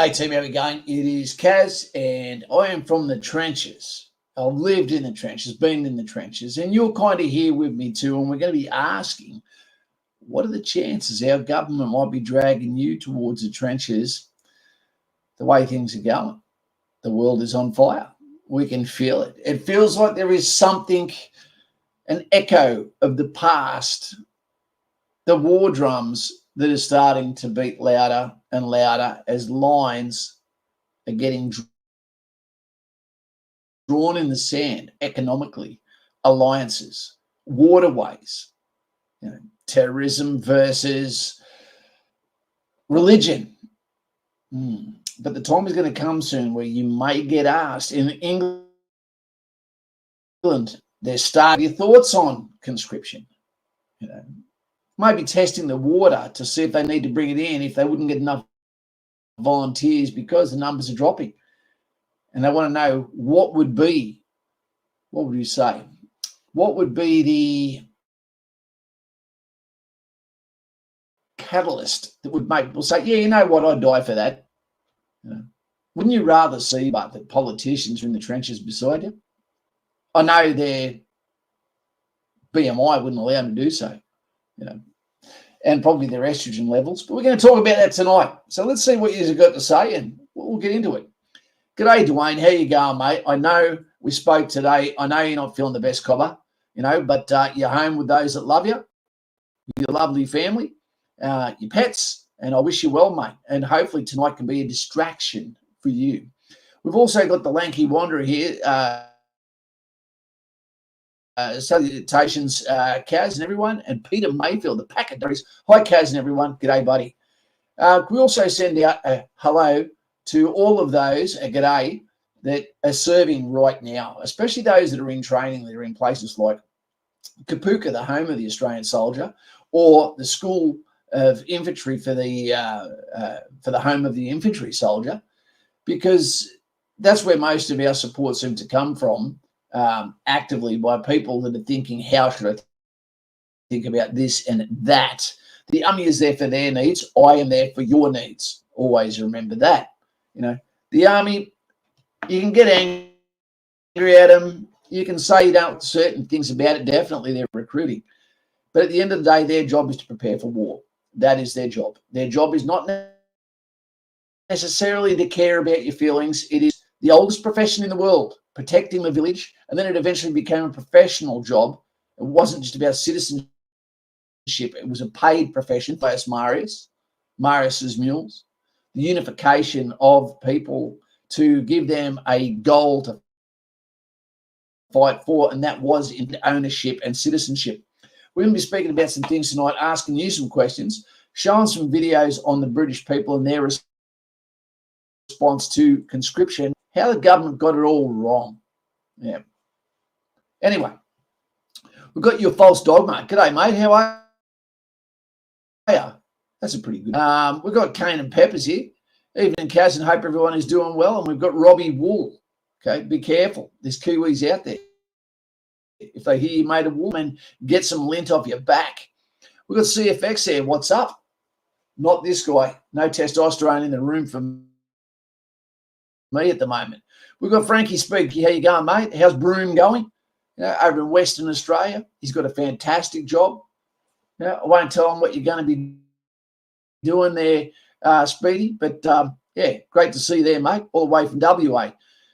Hey team, how we going? It is Kaz and I am from the trenches. I've lived in the trenches, been in the trenches, and you're kind of here with me too, and we're going to be asking, what are the chances our government might be dragging you towards the trenches the way things are going? The world is on fire. We can feel it. It feels like there is something, an echo of the past, the war drums that are starting to beat louder and louder as lines are getting drawn in the sand economically, alliances, waterways, terrorism versus religion. But the time is going to come soon where you may get asked in England, they're starting your thoughts on conscription. Maybe testing the water to see if they need to bring it in if they wouldn't get enough volunteers because the numbers are dropping. And they want to know what would you say? What would be the catalyst that would make people say, yeah, you know what, I'd die for that. Wouldn't you rather see but that politicians are in the trenches beside you? I know their BMI wouldn't allow them to do so, and probably their estrogen levels. But we're going to talk about that tonight. So let's see what you've got to say and we'll get into it. G'day, Dwayne. How you going, mate? I know we spoke today. I know you're not feeling the best, cobber, but you're home with those that love you, your lovely family, your pets, and I wish you well, mate. And hopefully tonight can be a distraction for you. We've also got the Lanky Wanderer here. Salutations, Kaz and everyone, and Peter Mayfield, the packet diaries. Hi, Kaz and everyone. G'day, buddy. We also send out a hello to all of those, a g'day, that are serving right now, especially those that are in training, that are in places like Kapuka, the home of the Australian soldier, or the School of Infantry for the home of the infantry soldier, because that's where most of our support seem to come from, actively by people that are thinking, how should I think about this and that? The army is there for their needs. I am there for your needs. Always remember that. The army, you can get angry at them. You can say you don't certain things about it. Definitely they're recruiting. But at the end of the day, their job is to prepare for war. That is their job. Their job is not necessarily to care about your feelings. It is the oldest profession in the world, protecting the village. And then it eventually became a professional job. It wasn't just about citizenship. It was a paid profession. First Marius's mules, the unification of people to give them a goal to fight for, and that was in ownership and citizenship. We're going to be speaking about some things tonight, asking you some questions, showing some videos on the British people and their response to conscription, how the government got it all wrong. Yeah. Anyway, we've got your false dogma. G'day, mate. How are you? That's a pretty good. We've got Kane and Peppers here. Evening, Kaz, and hope everyone is doing well. And we've got Robbie Wool. Okay, be careful. There's Kiwis out there. If they hear you made a woman, get some lint off your back. We've got CFX there. What's up? Not this guy. No testosterone in the room for me at the moment. We've got Frankie Speak. How you going, mate? How's Broome going? Over in Western Australia. He's got a fantastic job. I won't tell him what you're going to be doing there, Speedy, but great to see you there, mate, all the way from WA.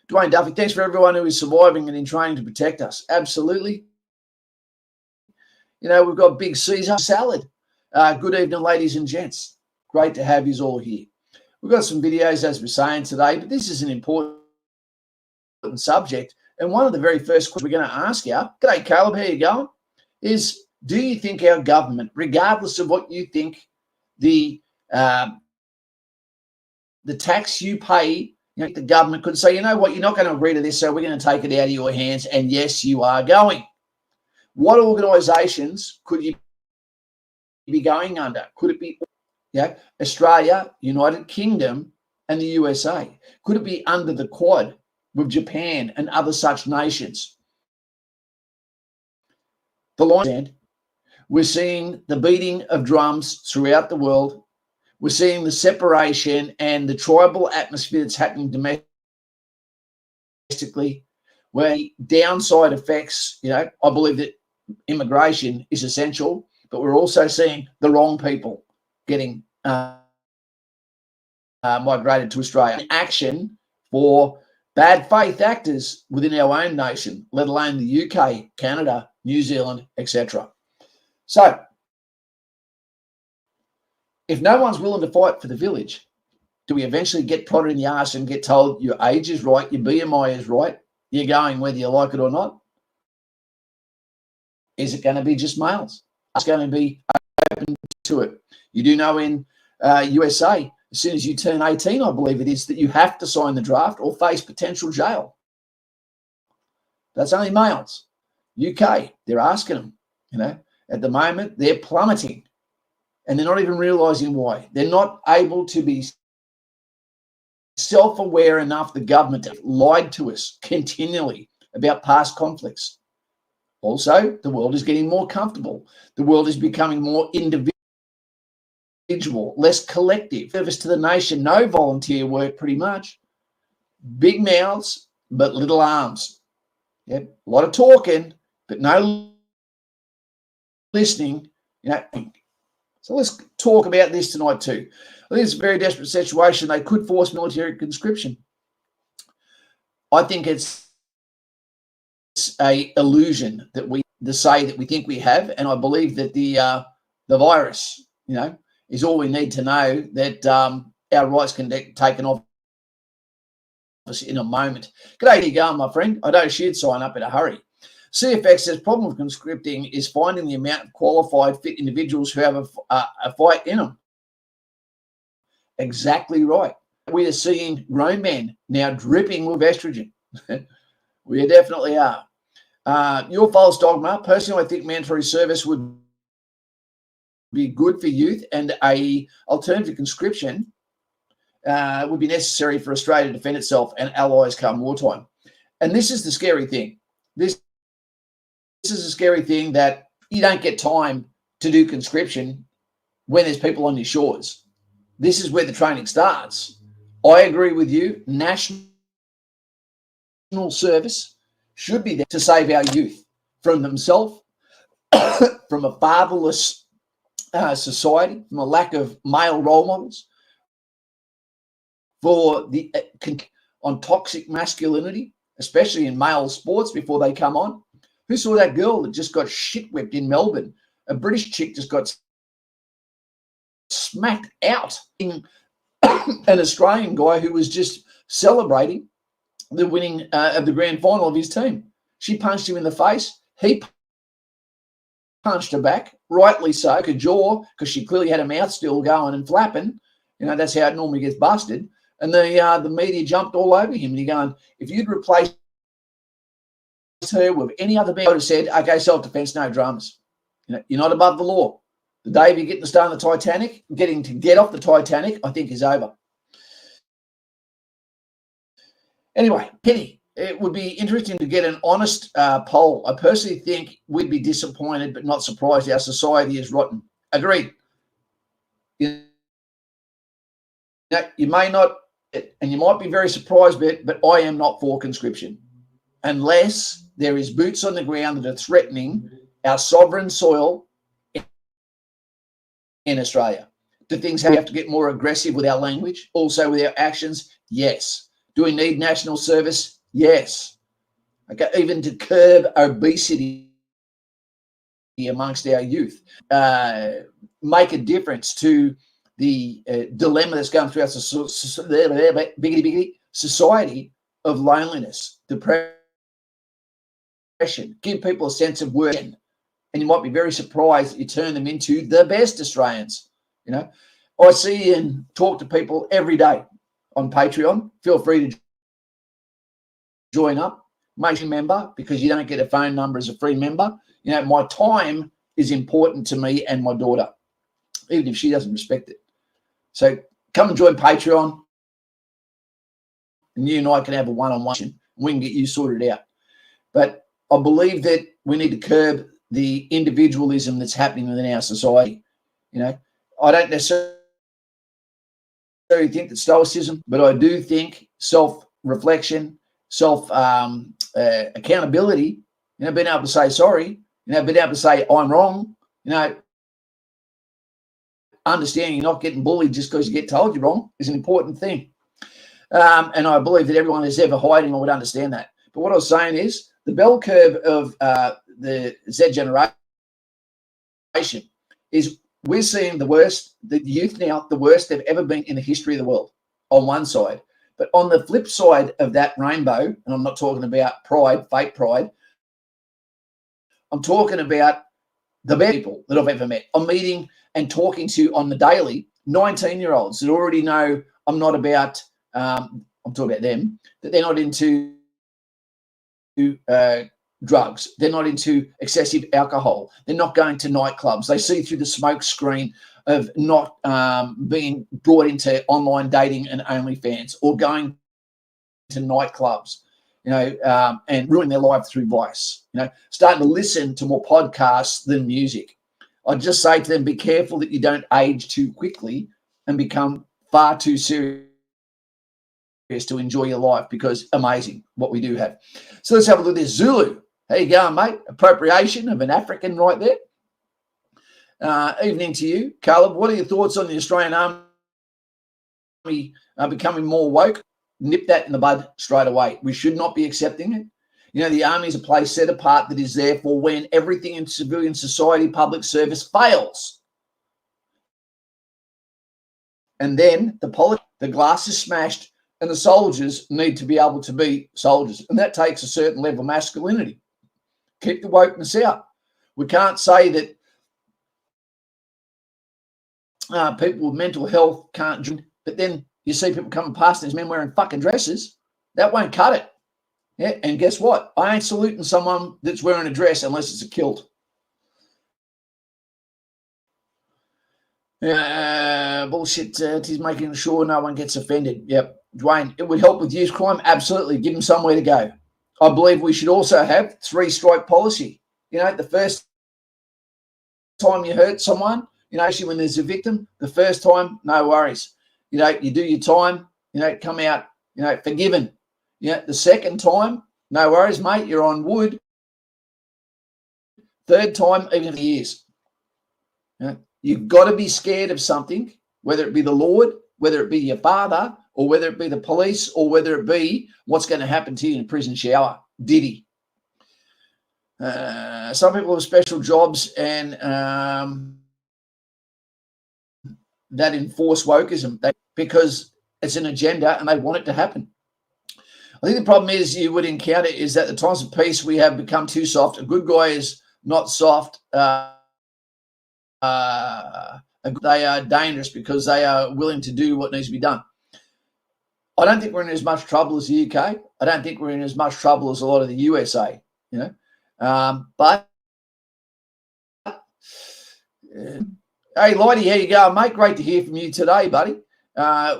Dwayne Duffy, thanks for everyone who is surviving and in training to protect us. Absolutely. We've got Big Caesar salad. Good evening, ladies and gents. Great to have you all here. We've got some videos, as we're saying today, but this is an important subject. And one of the very first questions we're going to ask you, g'day, Caleb, how you going, is do you think our government, regardless of what you think, the tax you pay, the government could say, you know what, you're not going to agree to this, so we're going to take it out of your hands, and yes, you are going. What organisations could you be going under? Could it be Australia, United Kingdom, and the USA? Could it be under the Quad with Japan and other such nations? The line, we're seeing the beating of drums throughout the world. we're seeing the separation and the tribal atmosphere that's happening domestically, where downside effects, I believe that immigration is essential, but we're also seeing the wrong people getting migrated to Australia. Action for bad faith actors within our own nation, let alone the UK, Canada, New Zealand, etc. So, if no one's willing to fight for the village, do we eventually get prodded in the arse and get told your age is right, your BMI is right, you're going whether you like it or not? Is it going to be just males? It's going to be open to it. You do know in USA, as soon as you turn 18, I believe it is, that you have to sign the draft or face potential jail. That's only males. UK, they're asking them, at the moment, they're plummeting and they're not even realizing why. They're not able to be self-aware enough. The government lied to us continually about past conflicts. Also, the world is getting more comfortable. The world is becoming more individual, less collective. Service to the nation, no volunteer work pretty much. Big mouths, but little arms. Yep. A lot of talking, but no listening. So let's talk about this tonight too. I think it's a very desperate situation. They could force military conscription. I think it's a illusion that we say that we think we have, and I believe that the virus, is all we need to know that our rights can be taken off us in a moment. G'day, you going, my friend? I know she'd sign up in a hurry. CFX says problem with conscripting is finding the amount of qualified, fit individuals who have a fight in them. Exactly right. We are seeing grown men now dripping with estrogen. We definitely are. Your false dogma. Personally, I think mandatory service would be good for youth, and a alternative conscription would be necessary for Australia to defend itself and allies come wartime. And this is the scary thing. This is a scary thing, that you don't get time to do conscription when there's people on your shores. This is where the training starts. I agree with you. National service should be there to save our youth from themselves, from a fatherless society, from a lack of male role models, for the on toxic masculinity, especially in male sports before they come on. Who saw that girl that just got shit whipped in Melbourne? A British chick just got smacked out in an Australian guy who was just celebrating the winning of the grand final of his team. She punched him in the face. He punched her back, rightly so, jaw, because she clearly had her mouth still going and flapping. That's how it normally gets busted. And the media jumped all over him. And you're going, if you'd replace her with any other man, I would have said, okay, self-defense, no dramas. You're not above the law. The day of you getting to stay on the Titanic, getting to get off the Titanic, I think is over. Anyway, Penny, it would be interesting to get an honest poll. I personally think we'd be disappointed but not surprised. Our society is rotten. Agreed. You may not, and you might be very surprised, but I am not for conscription unless there is boots on the ground that are threatening our sovereign soil in Australia. Do things have to get more aggressive with our language? Also with our actions? Yes. Do we need national service? Yes. Okay, even to curb obesity amongst our youth. Make a difference to the dilemma that's going through our society of loneliness, depression. Give people a sense of worth. And you might be very surprised that you turn them into the best Australians. I see and talk to people every day on Patreon. Feel free to join up, make a member, because you don't get a phone number as a free member. My time is important to me and my daughter, even if she doesn't respect it. So come and join Patreon, and you and I can have a one-on-one, and we can get you sorted out. But I believe that we need to curb the individualism that's happening within our society. I don't necessarily necessarily think that stoicism, but I do think self-reflection, accountability, being able to say sorry, being able to say I'm wrong, understanding you're not getting bullied just because you get told you're wrong is an important thing. And I believe that everyone who's ever hiding would understand that. But what I was saying is the bell curve of the Z generation is we're seeing the worst, the youth now, the worst they've ever been in the history of the world on one side. But on the flip side of that rainbow, and I'm not talking about pride, fake pride, I'm talking about the best people that I've ever met. I'm meeting and talking to on the daily 19-year-olds that already know I'm not about, I'm talking about them, that they're not into drugs. They're not into excessive alcohol. They're not going to nightclubs. They see through the smoke screen of not being brought into online dating and OnlyFans or going to nightclubs, and ruining their life through vice, starting to listen to more podcasts than music. I'd just say to them, be careful that you don't age too quickly and become far too serious to enjoy your life, because amazing what we do have. So let's have a look at this. Zulu. How you going, mate? Appropriation of an African right there. Evening to you, Caleb. What are your thoughts on the Australian Army becoming more woke? Nip that in the bud straight away. We should not be accepting it. The Army is a place set apart that is there for when everything in civilian society, public service fails. And then the glass is smashed and the soldiers need to be able to be soldiers. And that takes a certain level of masculinity. Keep the wokeness out. We can't say that people with mental health can't drink, but then you see people coming past these men wearing fucking dresses. That won't cut it. Yeah, and guess what? I ain't saluting someone that's wearing a dress unless it's a kilt. Bullshit. He's making sure no one gets offended. Yep. Dwayne, it would help with youth crime. Absolutely. Give them somewhere to go. I believe we should also have 3-strike policy. The first time you hurt someone, actually when there's a victim, the first time, no worries. You do your time, come out, forgiven. The second time, no worries, mate, you're on wood. Third time, even for years. You've got to be scared of something, whether it be the Lord, whether it be your father, or whether it be the police, or whether it be what's going to happen to you in a prison shower. Diddy. Some people have special jobs and that enforce wokeism because it's an agenda and they want it to happen. I think the problem is you would encounter is that the times of peace we have become too soft. A good guy is not soft. They are dangerous because they are willing to do what needs to be done. I don't think we're in as much trouble as the UK. I don't think we're in as much trouble as a lot of the USA, but hey, Lighty, how you going, mate? Great to hear from you today, buddy.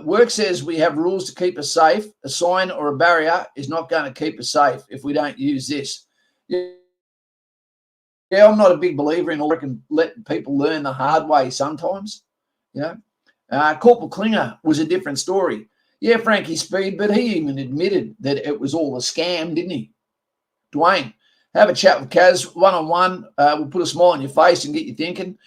Work says we have rules to keep us safe. A sign or a barrier is not going to keep us safe if we don't use this. Yeah, I'm not a big believer in letting people learn the hard way sometimes. Corporal Klinger was a different story. Yeah, Frankie Speed, but he even admitted that it was all a scam, didn't he? Dwayne, have a chat with Kaz one-on-one. We'll put a smile on your face and get you thinking.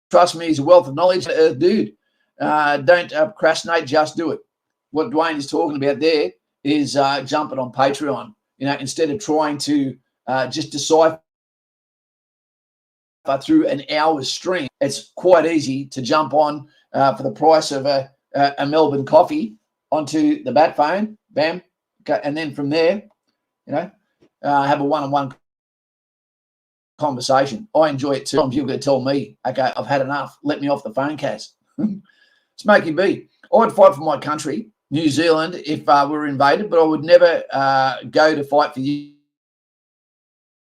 Trust me, he's a wealth of knowledge. Dude, don't procrastinate, just do it. What Dwayne is talking about there is jumping on Patreon, instead of trying to just decipher through an hour's stream. It's quite easy to jump on for the price of a Melbourne coffee onto the bat phone, bam, okay, and then from there, have a one-on-one conversation. I enjoy it too. Sometimes you're going to tell me, okay, I've had enough. Let me off the phone, Kaz. Smoky B. I would fight for my country, New Zealand, if we were invaded, but I would never go to fight for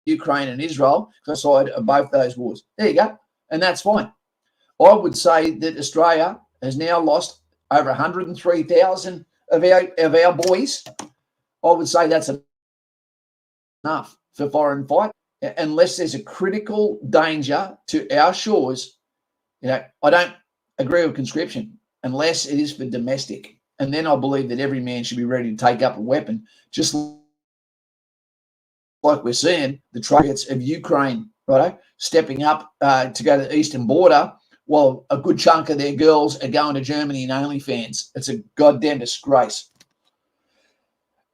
Ukraine and Israel because I side of both those wars. There you go. And that's fine. I would say that Australia has now lost over 103,000 of our boys. I would say that's enough for foreign fight. Unless there's a critical danger to our shores, I don't agree with conscription unless it is for domestic. And then I believe that every man should be ready to take up a weapon, just like we're seeing the patriots of Ukraine, right, stepping up to go to the eastern border, while a good chunk of their girls are going to Germany and OnlyFans. It's a goddamn disgrace.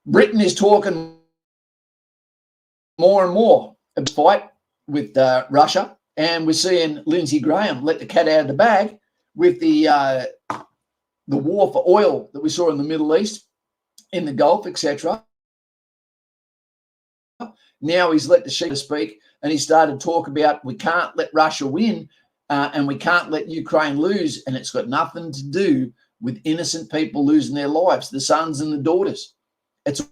Britain is talking more and more of a fight with Russia, and we're seeing Lindsey Graham let the cat out of the bag with the war for oil that we saw in the Middle East, in the Gulf, etc. Now he's let the sheep speak, and he started to talk about we can't let Russia win and we can't let Ukraine lose, and it's got nothing to do with innocent people losing their lives, the sons and the daughters. It's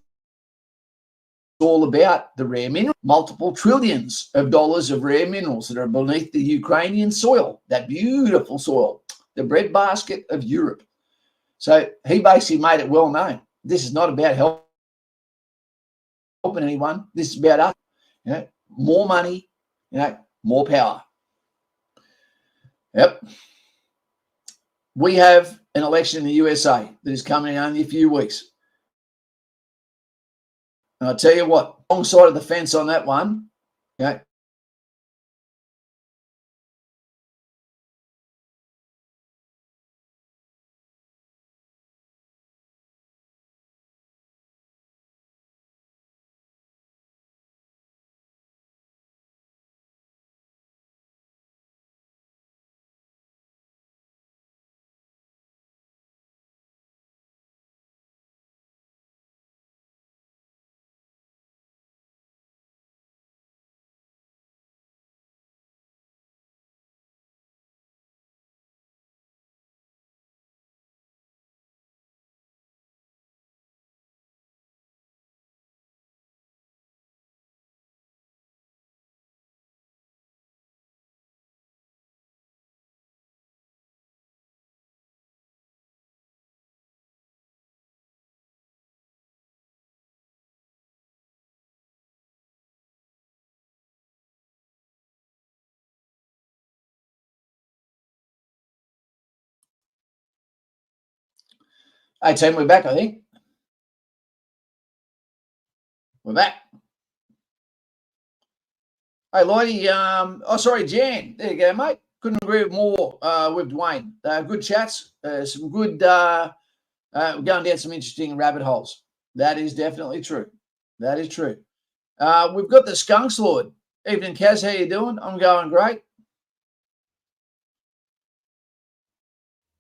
all about the rare mineral, multiple trillions of dollars of rare minerals that are beneath the Ukrainian soil, that beautiful soil, the breadbasket of Europe. So he basically made it well known. This is not about helping anyone. This is about us. You know, more money, you know, more power. Yep. We have an election in the USA that is coming in only a few weeks. And I'll tell you what, wrong side of the fence on that one, okay. Hey, team, we're back, I think. We're back. Hey, Lloydie, sorry, Jan. There you go, mate. Couldn't agree with more with Dwayne. Good chats, some good, we're going down some interesting rabbit holes. That is definitely true. That is true. We've got the Skunks Lord. Evening, Kaz. How you doing? I'm going great.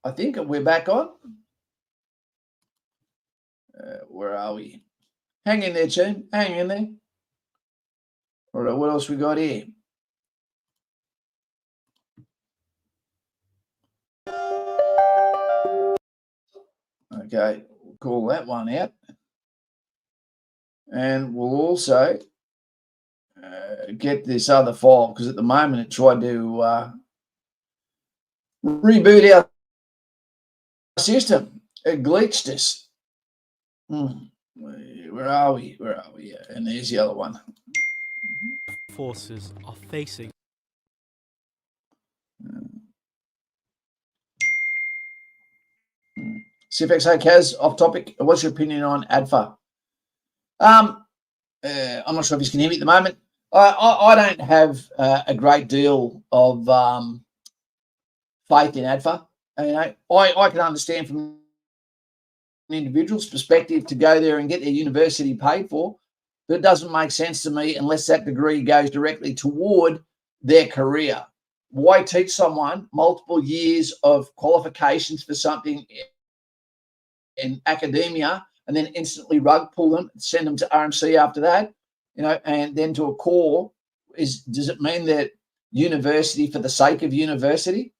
I think we're back on. Where are we? Hang in there, team. Hang in there. All right, what else we got here? Okay, we'll call that one out. And we'll also get this other file, because at the moment it tried to reboot our system. It glitched us. Where are we? Where are we? And there's the other one. Forces are facing. CFX, hey Kaz, off topic. What's your opinion on ADFA? I'm not sure if you can hear me at the moment. I don't have a great deal of faith in ADFA. You know, I can understand from an individual's perspective to go there and get their university paid for, but it doesn't make sense to me unless that degree goes directly toward their career. Why teach someone multiple years of qualifications for something in academia and then instantly rug pull them, send them to RMC after that, you know, and then to a core? Does it mean that university for the sake of university?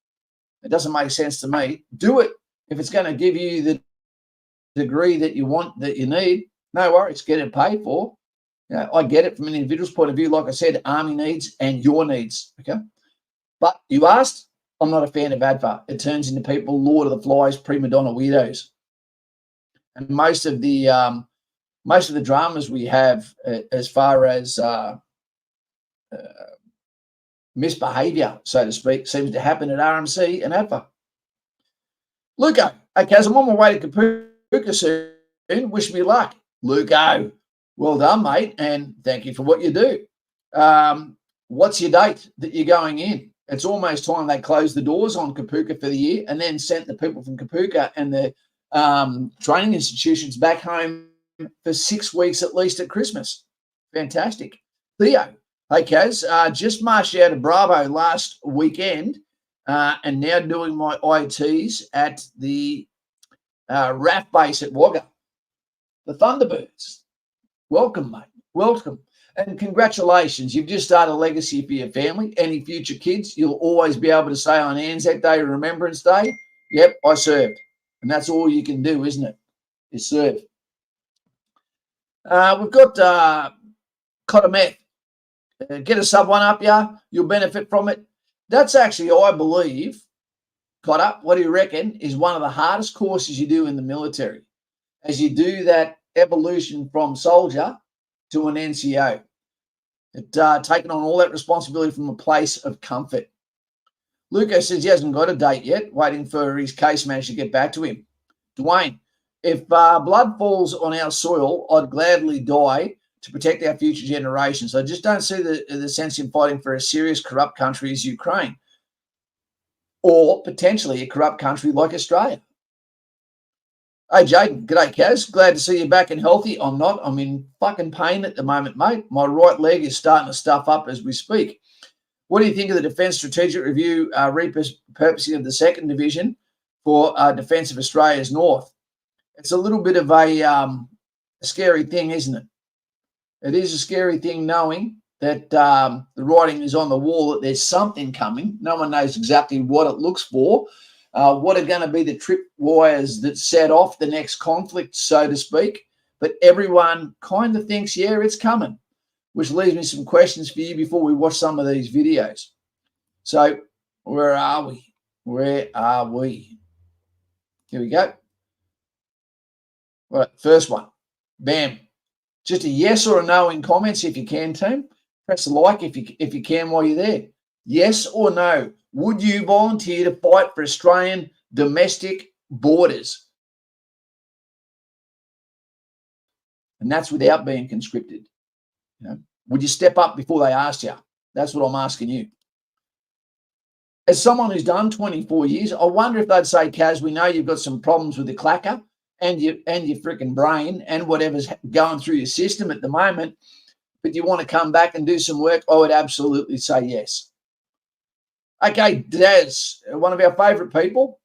It doesn't make sense to me. Do it if it's going to give you the degree that you want, that you need. No worries, get it paid for. You know, I get it from an individual's point of view. Like I said, Army needs and your needs. Okay, but you asked, I'm not a fan of ADFA. It turns into people Lord of the Flies, prima donna weirdos, and most of the dramas we have as far as misbehaviour, so to speak, seems to happen at RMC and ADFA. Luco, okay, as I'm on my way to Kapuka soon, wish me luck. Luco, well done, mate, and thank you for what you do. What's your date that you're going in? It's almost time they closed the doors on Kapuka for the year and then sent the people from Kapuka and the training institutions back home for 6 weeks at least at Christmas. Fantastic. Theo, hey, Kaz, just marched out of Bravo last weekend and now doing my ITs at the RAF base at Wagga. The Thunderbirds. Welcome, mate. Welcome. And congratulations. You've just started a legacy for your family. Any future kids, you'll always be able to say on Anzac Day, Remembrance Day, yep, I served. And that's all you can do, isn't it? Is serve. We've got Cotter Meth. Get a sub one up, yeah. You'll benefit from it. That's actually, I believe, Cotter, what do you reckon, is one of the hardest courses you do in the military as you do that evolution from soldier to an NCO. Taking on all that responsibility from a place of comfort. Luco says he hasn't got a date yet, waiting for his case manager to get back to him. Dwayne, if blood falls on our soil, I'd gladly die to protect our future generations. I just don't see the sense in fighting for a serious corrupt country as Ukraine or potentially a corrupt country like Australia. Hey, Jaden. G'day, Kaz. Glad to see you back and healthy. I'm not. I'm in fucking pain at the moment, mate. My right leg is starting to stuff up as we speak. What do you think of the Defence Strategic Review repurposing of the 2nd Division for Defence of Australia's North? It's a little bit of a scary thing, isn't it? It is a scary thing knowing that the writing is on the wall, that there's something coming. No one knows exactly what it looks for. What are going to be the tripwires that set off the next conflict, so to speak. But everyone kind of thinks, yeah, it's coming, which leaves me some questions for you before we watch some of these videos. So where are we? Where are we? Here we go. All right, first one. Bam. Just a yes or a no in comments if you can, team. Press a like if you can while you're there. Yes or no. Would you volunteer to fight for Australian domestic borders? And that's without being conscripted. You know, would you step up before they asked you? That's what I'm asking you. As someone who's done 24 years, I wonder if they'd say, Kaz, we know you've got some problems with the clacker and your freaking brain and whatever's going through your system at the moment, but you want to come back and do some work, I would absolutely say yes. Okay, Daz, one of our favourite people,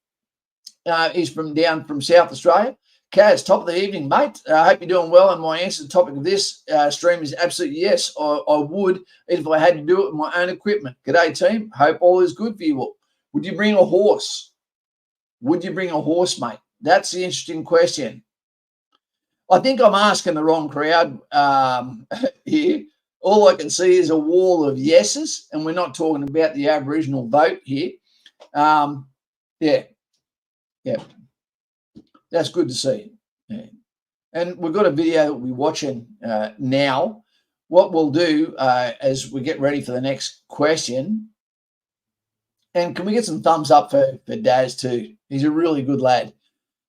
is down from South Australia. Kaz, top of the evening, mate. I hope you're doing well. And my answer to the topic of this stream is absolutely yes. I would, if I had to do it with my own equipment. G'day, team. Hope all is good for you all. Would you bring a horse? Would you bring a horse, mate? That's the interesting question. I think I'm asking the wrong crowd here. All I can see is a wall of yeses, and we're not talking about the Aboriginal vote here. Yeah. That's good to see. Yeah. And we've got a video that we're watching now. What we'll do as we get ready for the next question, and can we get some thumbs up for Daz too? He's a really good lad.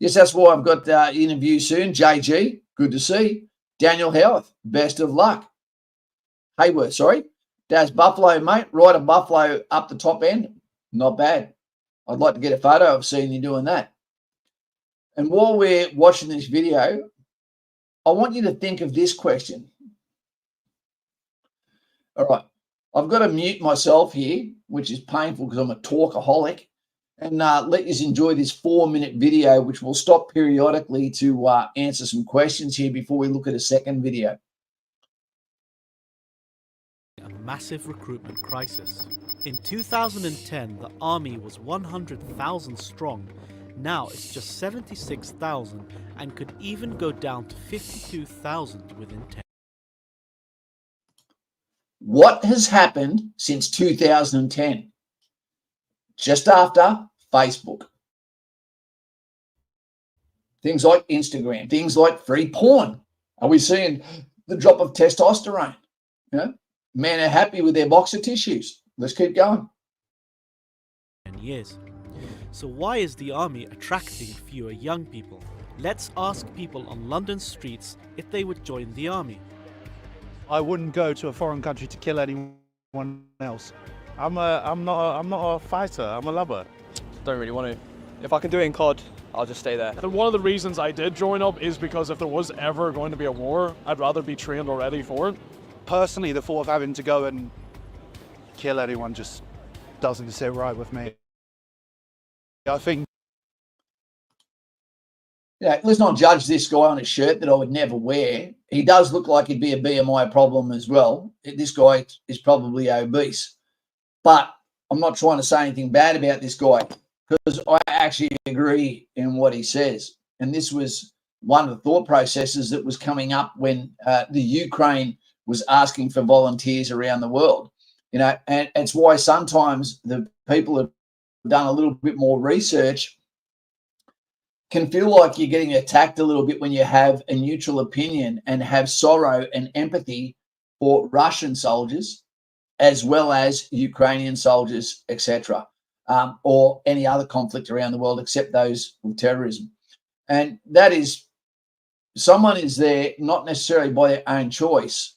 Yes, that's why I've got the interview soon. JG, good to see. Daniel Howarth, best of luck. Hayworth, sorry. Daz Buffalo, mate. Right a Buffalo up the top end. Not bad. I'd like to get a photo of seeing you doing that. And while we're watching this video, I want you to think of this question. All right. I've got to mute myself here, which is painful because I'm a talkaholic, and let you enjoy this 4-minute video, which will stop periodically to answer some questions here before we look at a second video. A massive recruitment crisis. In 2010, the army was 100,000 strong. Now it's just 76,000 and could even go down to 52,000 within 10. What has happened since 2010? Just after Facebook. Things like Instagram, things like free porn. Are we seeing the drop of testosterone? You know, men are happy with their boxer tissues. Let's keep going. 10 years. So why is the army attracting fewer young people? Let's ask people on London streets if they would join the army. I wouldn't go to a foreign country to kill anyone else. I'm not a fighter. I'm a lover. Don't really want to. If I can do it in COD, I'll just stay there. One of the reasons I did join up is because if there was ever going to be a war, I'd rather be trained already for it. Personally, the thought of having to go and kill anyone just doesn't sit right with me. I think. Yeah, let's not judge this guy on a shirt that I would never wear. He does look like he'd be a BMI problem as well. This guy is probably obese. But I'm not trying to say anything bad about this guy because I actually agree in what he says. And this was one of the thought processes that was coming up when the Ukraine was asking for volunteers around the world. You know, and it's why sometimes the people have done a little bit more research can feel like you're getting attacked a little bit when you have a neutral opinion and have sorrow and empathy for Russian soldiers as well as Ukrainian soldiers, etc., or any other conflict around the world except those with terrorism. And that is, someone is there not necessarily by their own choice,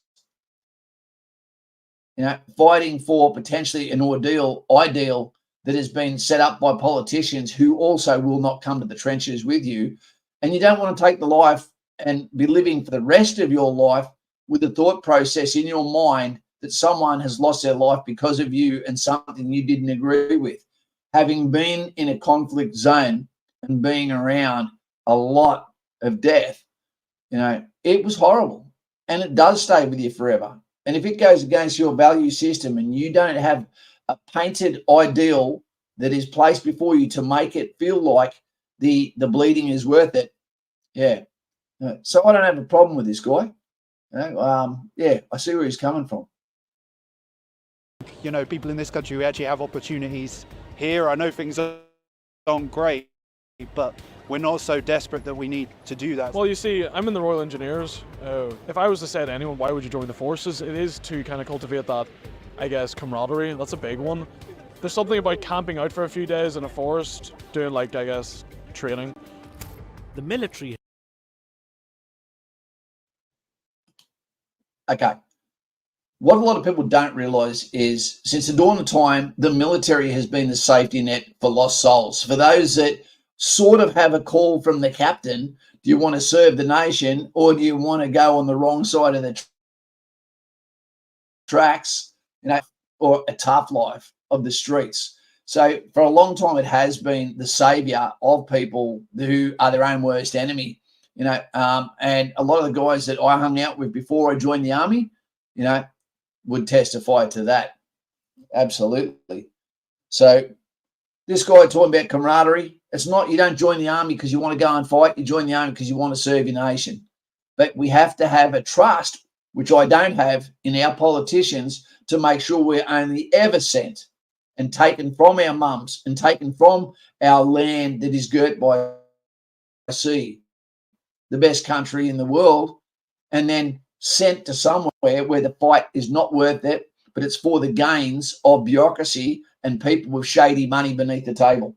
you know, fighting for potentially an ideal that has been set up by politicians who also will not come to the trenches with you. And you don't want to take the life and be living for the rest of your life with the thought process in your mind that someone has lost their life because of you and something you didn't agree with. Having been in a conflict zone and being around a lot of death, you know, it was horrible and it does stay with you forever. And if it goes against your value system and you don't have a painted ideal that is placed before you to make it feel like the bleeding is worth it, yeah. So I don't have a problem with this guy. You know, yeah, I see where he's coming from. You know, people in this country who actually have opportunities here. I know things aren't great, but we're not so desperate that we need to do that. Well, you see, I'm in the Royal Engineers. If I was to say to anyone, why would you join the forces? It is to kind of cultivate that, I guess, camaraderie. That's a big one. There's something about camping out for a few days in a forest, doing like, I guess, training. The military. Okay. What a lot of people don't realise is since the dawn of time, the military has been the safety net for lost souls. For those that sort of have a call from the captain, do you want to serve the nation or do you want to go on the wrong side of the tracks, you know, or a tough life of the streets? So for a long time, it has been the saviour of people who are their own worst enemy, you know, and a lot of the guys that I hung out with before I joined the army, you know, would testify to that. Absolutely. So this guy talking about camaraderie, it's not, you don't join the army because you want to go and fight. You join the army because you want to serve your nation. But we have to have a trust, which I don't have in our politicians, to make sure we're only ever sent and taken from our mums and taken from our land that is girt by sea, the best country in the world, and then sent to somewhere where the fight is not worth it, but it's for the gains of bureaucracy and people with shady money beneath the table.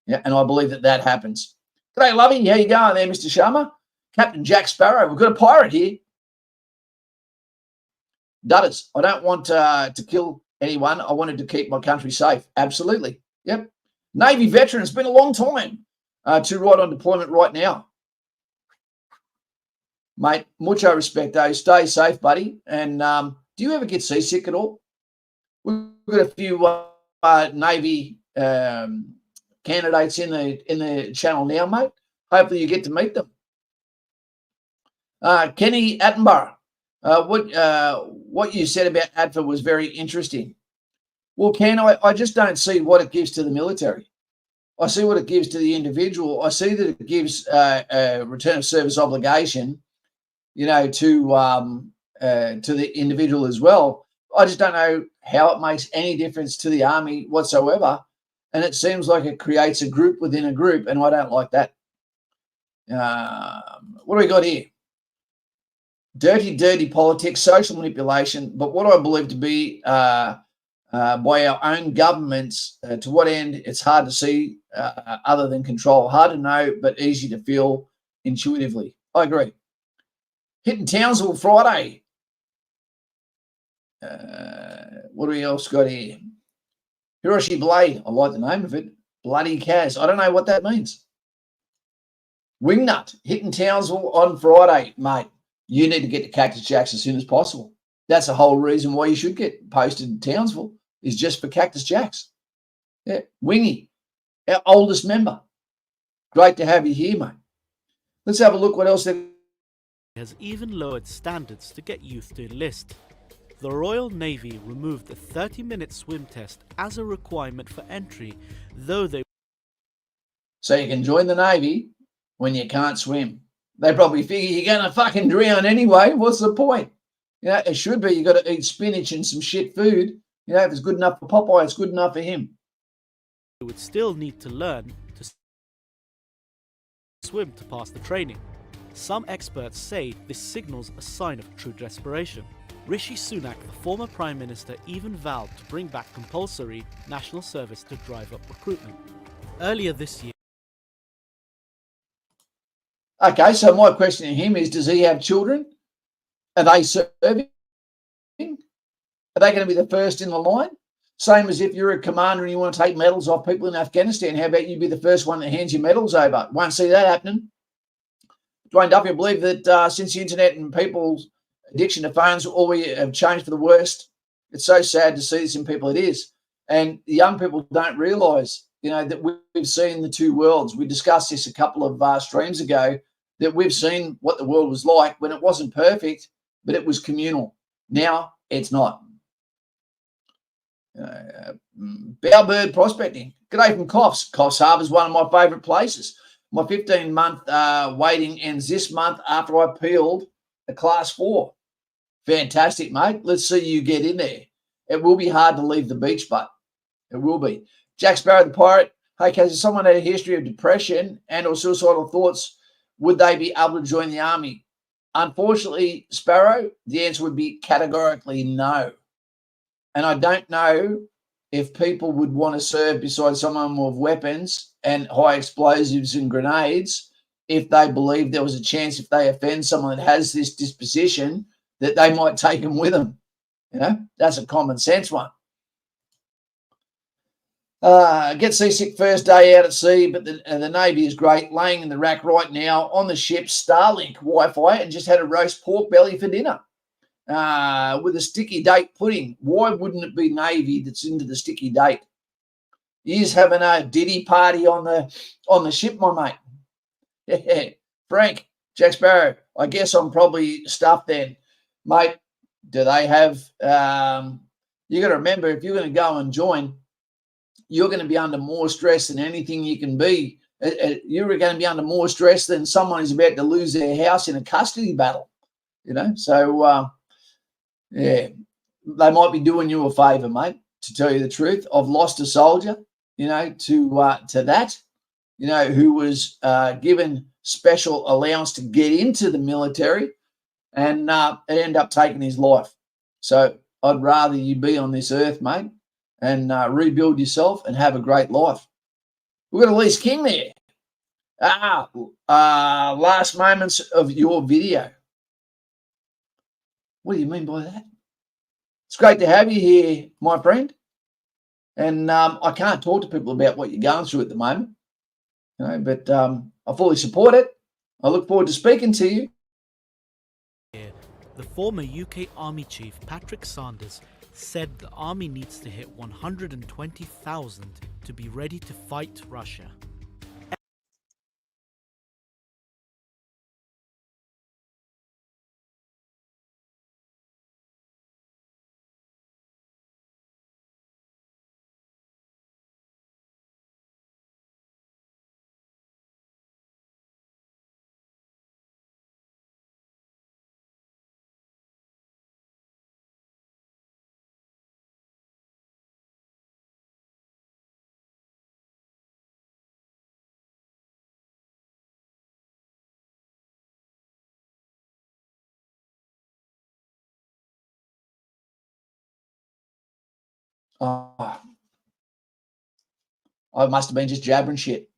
Yeah, and I believe that that happens. G'day, Lovey. How you going there, Mr. Sharma? Captain Jack Sparrow. We've got a pirate here. Dudders. I don't want to kill anyone. I wanted to keep my country safe. Absolutely. Yep. Navy veteran. It's been a long time to ride on deployment right now. Mate, mucho respecto. Stay safe, buddy. And do you ever get seasick at all? We've got a few Navy candidates in the channel now, mate. Hopefully you get to meet them. Kenny Attenborough, what you said about ADFA was very interesting. Well, Ken, I just don't see what it gives to the military. I see what it gives to the individual. I see that it gives a return of service obligation, you know, to the individual as well. I just don't know how it makes any difference to the army whatsoever. And it seems like it creates a group within a group, and I don't like that. What do we got here? Dirty, dirty politics, social manipulation, but what I believe to be by our own governments. To what end, it's hard to see other than control. Hard to know, but easy to feel intuitively. I agree. Hitting Townsville Friday. What do we else got here? Hiroshi Blade. I like the name of it. Bloody Kaz. I don't know what that means. Wingnut. Hitting Townsville on Friday. Mate, you need to get to Cactus Jacks as soon as possible. That's the whole reason why you should get posted in Townsville, is just for Cactus Jacks. Yeah. Wingy, our oldest member. Great to have you here, mate. Let's have a look what else they has even lowered standards to get youth to enlist. The Royal Navy removed the 30-minute swim test as a requirement for entry, though they... So you can join the Navy when you can't swim. They probably figure you're going to fucking drown anyway. What's the point? You know, it should be you got to eat spinach and some shit food. You know, if it's good enough for Popeye, it's good enough for him. They would still need to learn to swim to pass the training. Some experts say this signals a sign of true desperation. Rishi Sunak, the former Prime Minister, even vowed to bring back compulsory national service to drive up recruitment. Earlier this year... Okay, so my question to him is, does he have children? Are they serving? Are they going to be the first in the line? Same as if you're a commander and you want to take medals off people in Afghanistan. How about you be the first one that hands your medals over? Won't see that happening. Dwayne Duffy, I believe that since the internet and people's addiction to phones all we have changed for the worst. It's so sad to see this in people. It is. And the young people don't realise, you know, that we've seen the two worlds. We discussed this a couple of streams ago, that we've seen what the world was like when it wasn't perfect, but it was communal. Now it's not. Bowerbird prospecting. G'day from Coffs. Coffs Harbour is one of my favourite places. My 15-month waiting ends this month after I peeled a Class 4. Fantastic, mate. Let's see you get in there. It will be hard to leave the beach, but it will be. Jack Sparrow the Pirate. Hey, has someone had a history of depression and or suicidal thoughts? Would they be able to join the army? Unfortunately, Sparrow, the answer would be categorically no. And I don't know if people would want to serve beside someone with weapons and high explosives and grenades if they believe there was a chance, if they offend someone that has this disposition, that they might take them with them. You know, that's a common sense one. Get seasick first day out at sea, but the Navy is great. Laying in the rack right now on the ship, Starlink Wi-Fi, and just had a roast pork belly for dinner with a sticky date pudding. Why wouldn't it be Navy that's into the sticky date? He's having a diddy party on the ship, my mate. Yeah. Frank, Jack Sparrow, I guess I'm probably stuffed then. Mate, do they have you got to remember, if you're going to go and join, you're going to be under more stress than anything you can be. You're going to be under more stress than someone who's about to lose their house in a custody battle, you know. So, yeah, they might be doing you a favour, mate, to tell you the truth. I've lost a soldier, you know, to that, you know, who was given special allowance to get into the military and end up taking his life. So I'd rather you be on this earth, mate, and rebuild yourself and have a great life. We've got Elise King there. Last moments of your video. What do you mean by that? It's great to have you here, my friend. And I can't talk to people about what you're going through at the moment, you know, but I fully support it. I look forward to speaking to you. The former UK Army Chief Patrick Sanders said the army needs to hit 120,000 to be ready to fight Russia. I must have been just jabbering shit.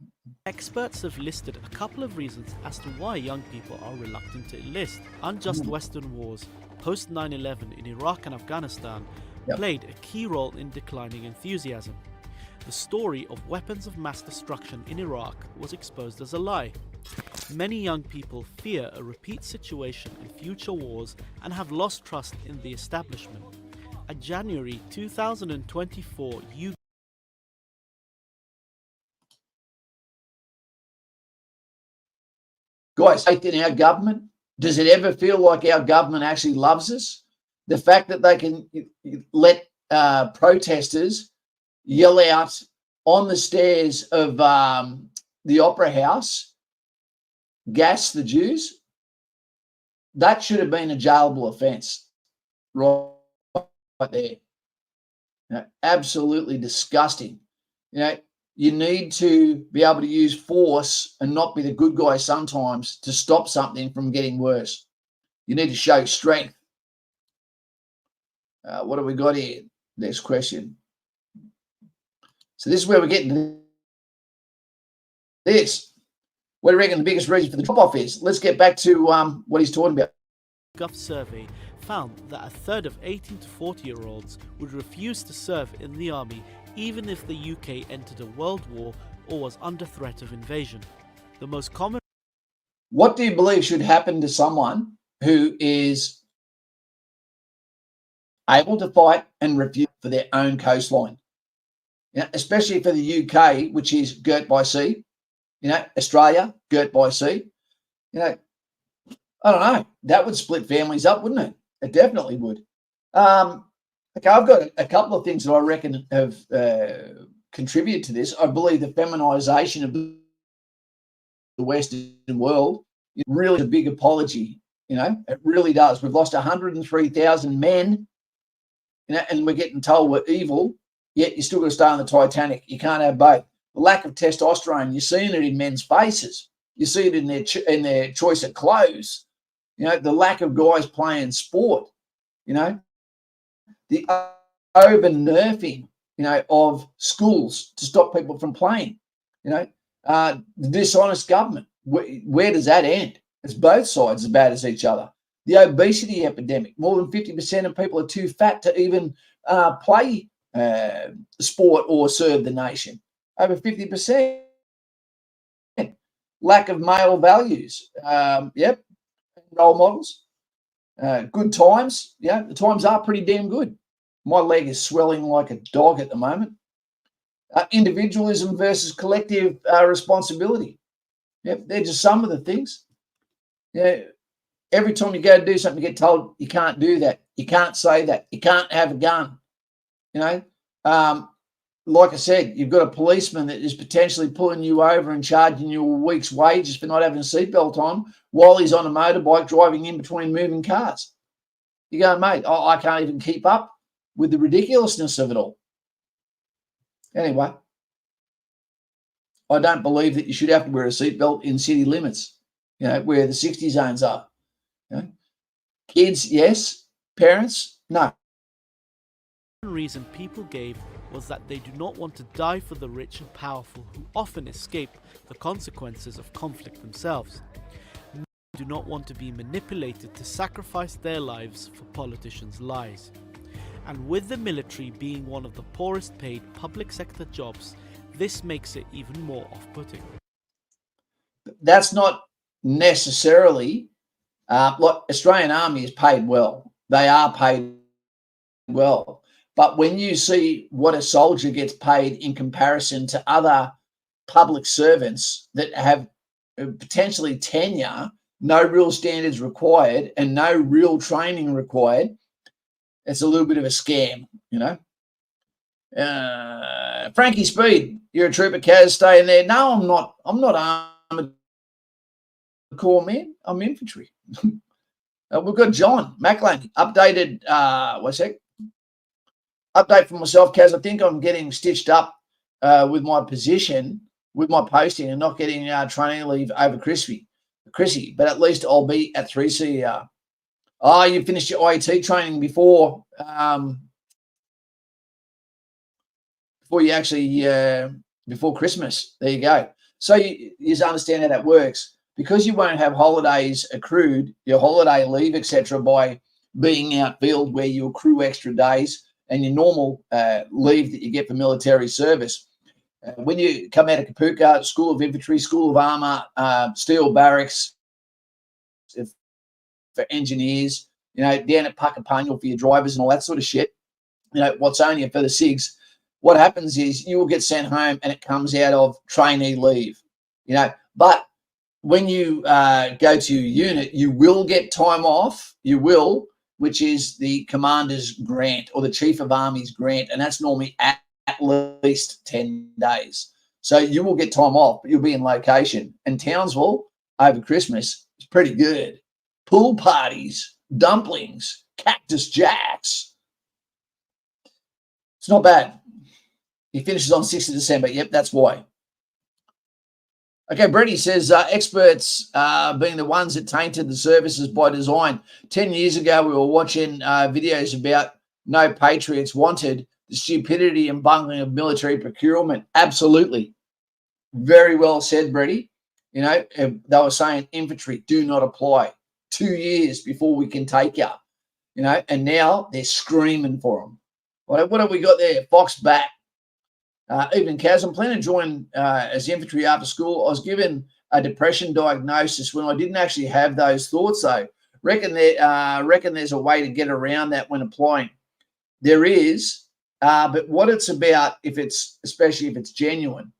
Experts have listed a couple of reasons as to why young people are reluctant to enlist. Unjust Western wars, post 9/11 in Iraq and Afghanistan, played a key role in declining enthusiasm. The story of weapons of mass destruction in Iraq was exposed as a lie. Many young people fear a repeat situation in future wars and have lost trust in the establishment. A January 2024 UK Guys, faith in our government? Does it ever feel like our government actually loves us? The fact that they can let protesters yell out on the stairs of the Opera House, gas the Jews, that should have been a jailable offence right there. Absolutely disgusting. You need to be able to use force and not be the good guy sometimes to stop something from getting worse. You need to show strength. What have we got here? Next question. So this is where we're getting to this. What do you reckon the biggest reason for the drop-off is? Let's get back to what he's talking about. Gov survey found that a third of 18 to 40-year-olds would refuse to serve in the army even if the UK entered a world war or was under threat of invasion. The most common... What do you believe should happen to someone who is able to fight and refuse for their own coastline? Especially for the UK, which is girt by sea. Australia, girt by sea. I don't know. That would split families up, wouldn't it? It definitely would. Okay, I've got a couple of things that I reckon have contributed to this. I believe the feminisation of the Western world is really a big apology. It really does. We've lost 103,000 men, and we're getting told we're evil, yet you still got to stay on the Titanic. You can't have both. The lack of testosterone, you're seeing it in men's faces. You see it in their choice of clothes. The lack of guys playing sport. The over-nerfing, of schools to stop people from playing. The dishonest government. Where does that end? It's both sides as bad as each other. The obesity epidemic. More than 50% of people are too fat to even play sport or serve the nation. Over 50%. Lack of male values. Role models. Good times. The times are pretty damn good. My leg is swelling like a dog at the moment. Individualism versus collective responsibility. They're just some of the things. Every time you go to do something, you get told you can't do that. You can't say that. You can't have a gun. Like I said, you've got a policeman that is potentially pulling you over and charging you a week's wages for not having a seatbelt on while he's on a motorbike driving in between moving cars. You go, mate, I can't even keep up with the ridiculousness of it all. Anyway, I don't believe that you should have to wear a seatbelt in city limits, where the 60 zones are. Kids, yes. Parents, no. One reason people gave was that they do not want to die for the rich and powerful who often escape the consequences of conflict themselves. Many do not want to be manipulated to sacrifice their lives for politicians' lies. And with the military being one of the poorest paid public sector jobs, this makes it even more off-putting. That's not necessarily like Australian Army is paid well. They are paid well. But when you see what a soldier gets paid in comparison to other public servants that have potentially tenure, no real standards required and no real training required, it's a little bit of a scam, Frankie Speed, you're a trooper, Kaz, staying there. No, I'm not. I'm not armoured corps man. I'm infantry. We've got John Macklane updated. One sec. Update for myself, Kaz. I think I'm getting stitched up with my position, with my posting, and not getting training leave over Chrissy. But at least I'll be at 3CER. Oh, you finished your IET training before before you actually before Christmas. There you go. So you understand how that works. Because you won't have holidays accrued, your holiday leave, etc., by being out field where you accrue extra days and your normal leave that you get for military service. When you come out of Kapuka, School of Infantry, School of Armour, Steel Barracks for engineers, down at Puckapunyal for your drivers and all that sort of shit, Watsonia for the SIGs, what happens is you will get sent home and it comes out of trainee leave, But when you go to your unit, you will get time off, which is the commander's grant or the chief of army's grant, and that's normally at least 10 days. So you will get time off, but you'll be in location. And Townsville over Christmas is pretty good. Pool parties, dumplings, Cactus Jacks. It's not bad. He finishes on 6th of December. Yep, that's why. Okay, Brady says experts being the ones that tainted the services by design. 10 years ago, we were watching videos about no patriots wanted, the stupidity and bungling of military procurement. Absolutely. Very well said, Brady. They were saying infantry do not apply 2 years before we can take you, and now they're screaming for them. What have we got there? Fox back. Evening, Kaz. I'm planning to join as infantry after school. I was given a depression diagnosis when I didn't actually have those thoughts, though. Reckon there's a way to get around that when applying. There is, but what it's about, especially if it's genuine,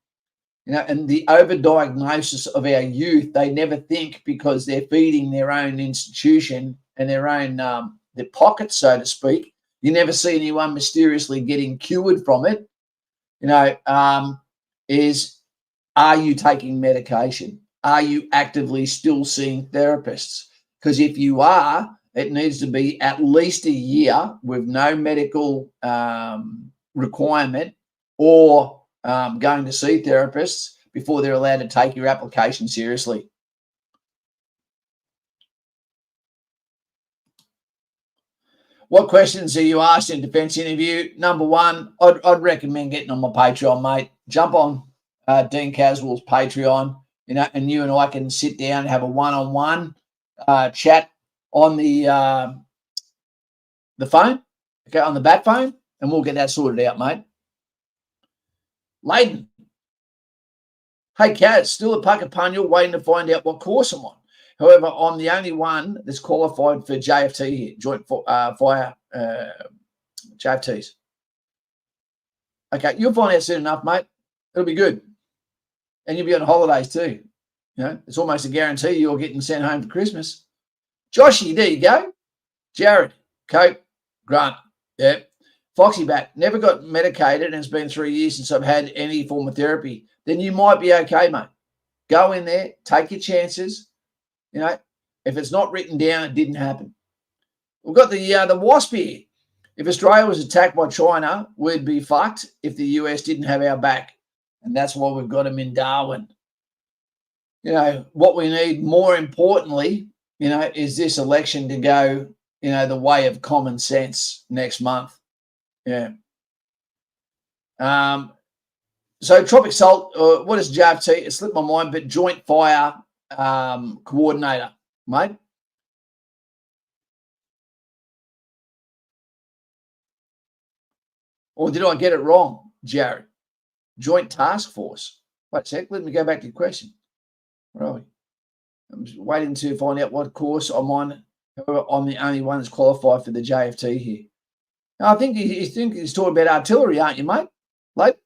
and the overdiagnosis of our youth, they never think because they're feeding their own institution and their own their pockets, so to speak. You never see anyone mysteriously getting cured from it. Is, are you taking medication? Are you actively still seeing therapists? Because if you are, it needs to be at least a year with no medical requirement or going to see therapists before they're allowed to take your application seriously. What questions are you asked in defence interview? Number one, I'd recommend getting on my Patreon, mate. Jump on Dean Caswell's Patreon, and you and I can sit down and have a one-on-one chat on the phone, okay, on the bat phone, and we'll get that sorted out, mate. Layden. Hey, Kaz, still at Puckapunyal, waiting to find out what course I'm on. However, I'm the only one that's qualified for JFT here, Joint Fire JFTs. Okay, you'll find out soon enough, mate. It'll be good. And you'll be on holidays too. It's almost a guarantee you're getting sent home for Christmas. Joshy, there you go. Jared, Cope, Grant, yep. Foxy back, never got medicated and it's been 3 years since I've had any form of therapy. Then you might be okay, mate. Go in there, take your chances. If it's not written down, it didn't happen. We've got the wasp here. If Australia was attacked by China, we'd be fucked if the US didn't have our back. And that's why we've got them in Darwin. What we need more importantly, is this election to go, the way of common sense next month. Yeah. So Tropic Salt, what is JFT? It slipped my mind, but Joint Fire Coordinator, mate. Or did I get it wrong, Jared? Joint Task Force. Wait a sec, let me go back to your question. Where are we? I'm just waiting to find out what course I'm on. I'm the only one that's qualified for the JFT here. Now, I think he's talking about artillery, aren't you, mate? Late.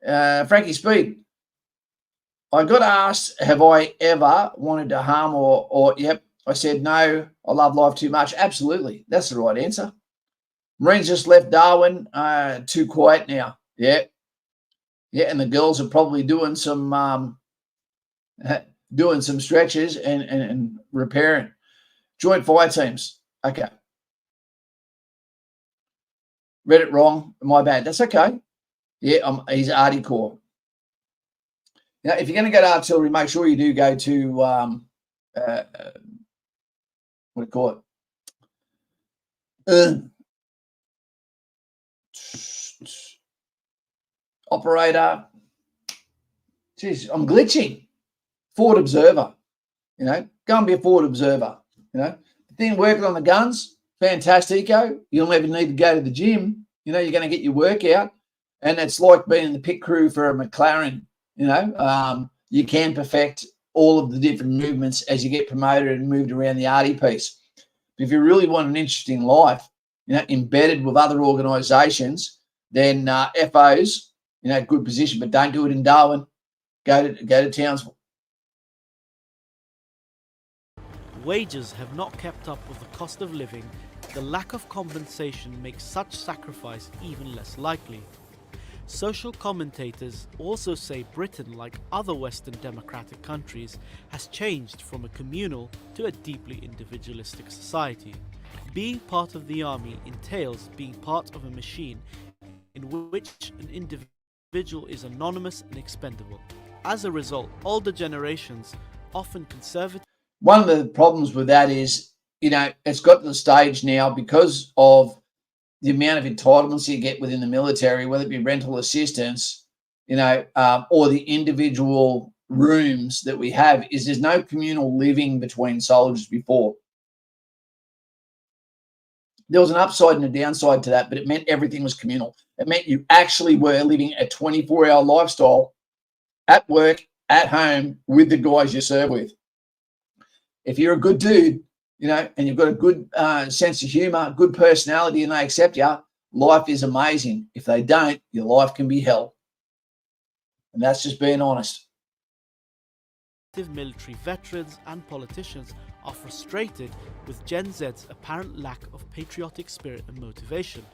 Frankie Speed. I got asked, have I ever wanted to harm or yep. I said, no, I love life too much. Absolutely. That's the right answer. Marines just left Darwin. Too quiet now. Yeah. Yeah, and the girls are probably doing some stretches and repairing. Joint fire teams. Okay. Read it wrong. My bad. That's okay. Yeah, he's Artie Corps. If you're going to go to artillery, make sure you do go to what do you call it? operator. Geez, I'm glitching. Forward observer. Go and be a forward observer. Then working on the guns, fantastico. You'll never need to go to the gym. You're going to get your workout. And it's like being in the pit crew for a McLaren. You can perfect all of the different movements as you get promoted and moved around the arty piece. If you really want an interesting life, embedded with other organisations, then FOs, good position, but don't do it in Darwin. Go to Townsville. Wages have not kept up with the cost of living. The lack of compensation makes such sacrifice even less likely. Social commentators also say Britain, like other Western democratic countries, has changed from a communal to a deeply individualistic society. Being part of the army entails being part of a machine in which an individual is anonymous and expendable. As a result, older generations, often conservative. One of the problems with that is, it's got to the stage now because of the amount of entitlements you get within the military, whether it be rental assistance, or the individual rooms that we have, is there's no communal living between soldiers before. There was an upside and a downside to that, but it meant everything was communal. It meant you actually were living a 24-hour lifestyle at work, at home, with the guys you serve with. If you're a good dude, and you've got a good sense of humour, good personality, and they accept you, life is amazing. If they don't, your life can be hell. And that's just being honest. Military veterans and politicians are frustrated with Gen Z's apparent lack of patriotic spirit and motivation.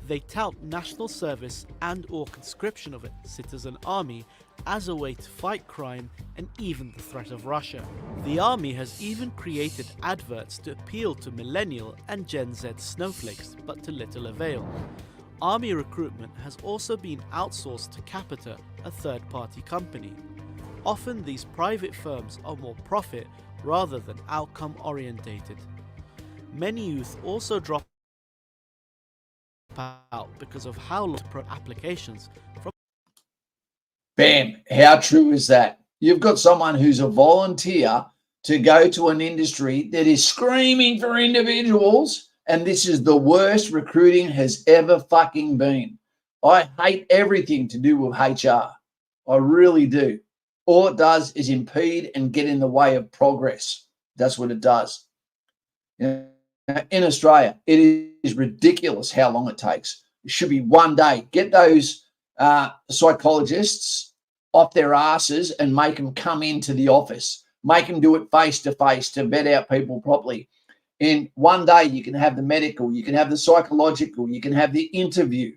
They tout national service and or conscription of a citizen army as a way to fight crime and even the threat of Russia. The army has even created adverts to appeal to millennial and Gen Z snowflakes, but to little avail. Army recruitment has also been outsourced to Capita, a third-party company. Often these private firms are more profit rather than outcome-orientated. Many youth also drop out because of how long applications from. Bam, how true is that? You've got someone who's a volunteer to go to an industry that is screaming for individuals, and this is the worst recruiting has ever fucking been. I hate everything to do with HR. I really do. All it does is impede and get in the way of progress. That's what it does. In Australia, it is ridiculous how long it takes. It should be one day. Get those psychologists off their asses and make them come into the office. Make them do it face to face to vet out people properly. In one day, you can have the medical, you can have the psychological, you can have the interview,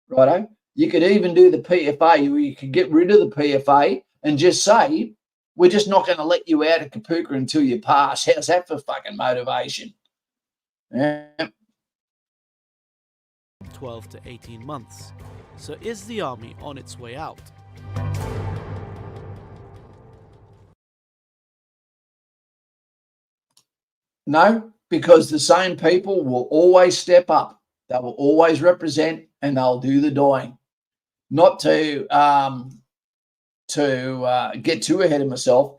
righto? You could even do the PFA, where you could get rid of the PFA and just say, we're just not going to let you out of Kapuka until you pass. How's that for fucking motivation? Yeah. 12 to 18 months. So is the army on its way out? No, because the same people will always step up. They will always represent, and they'll do the dying. Not to get too ahead of myself,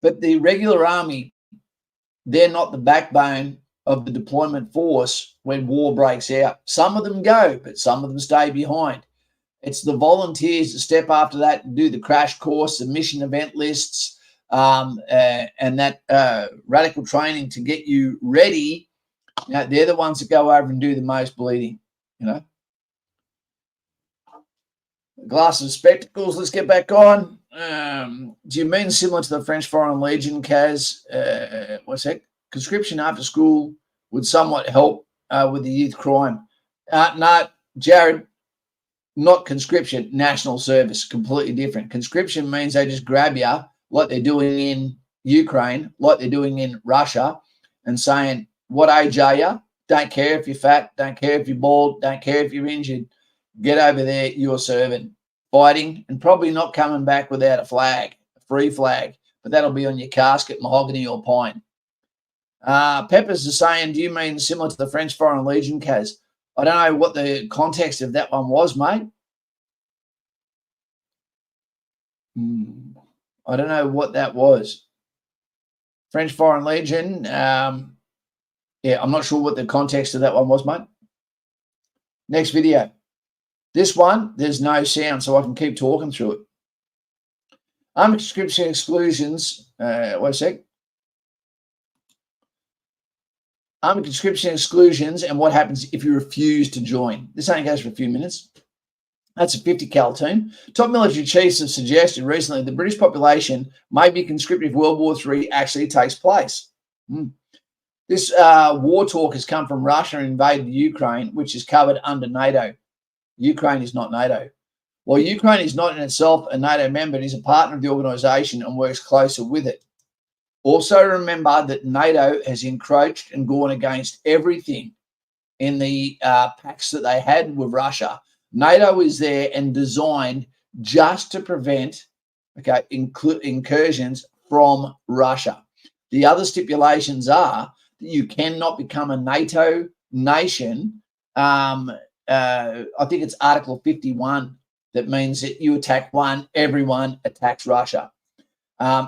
but the regular army, they're not the backbone of the deployment force when war breaks out. Some of them go, but some of them stay behind. It's the volunteers that step after that and do the crash course, the mission event lists, and that radical training to get you ready. They're the ones that go over and do the most bleeding, Glasses and spectacles, let's get back on. Do you mean similar to the French Foreign Legion, Kaz? What's that? Conscription after school would somewhat help with the youth crime. No, Jared, not conscription, national service, completely different. Conscription means they just grab you like they're doing in Ukraine, like they're doing in Russia, and saying, what age are you? Don't care if you're fat, don't care if you're bald, don't care if you're injured. Get over there, you're serving, fighting, and probably not coming back without a flag, a free flag, but that'll be on your casket, mahogany or pine. Peppers is saying, do you mean similar to the French Foreign Legion, Kaz? I don't know what the context of that one was, mate. I don't know what that was. French Foreign Legion. Yeah, I'm not sure what the context of that one was, mate. Next video. This one, there's no sound, so I can keep talking through it. Army conscription exclusions. Wait a sec. Army conscription exclusions and what happens if you refuse to join. This only goes for a few minutes. That's a 50 cal team. Top military chiefs have suggested recently the British population may be conscripted if World War III actually takes place. This war talk has come from Russia invaded Ukraine, which is covered under NATO. Ukraine is not NATO. While Ukraine is not in itself a NATO member, it is a partner of the organisation and works closer with it. Also remember that NATO has encroached and gone against everything in the pacts that they had with Russia. NATO is there and designed just to prevent incursions from Russia. The other stipulations are that you cannot become a NATO nation. I think it's Article 51 that means that you attack one, everyone attacks Russia.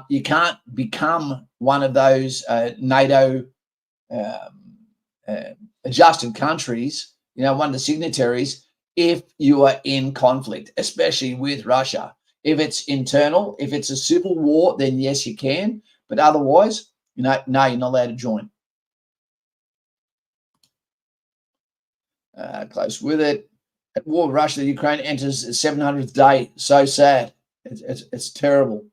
You can't become one of those NATO adjusted countries, one of the signatories, if you are in conflict, especially with Russia. If it's internal, if it's a civil war, then yes, you can. But otherwise, no, you're not allowed to join. Close with it. At war with Russia, Ukraine enters its 700th day. So sad. It's terrible.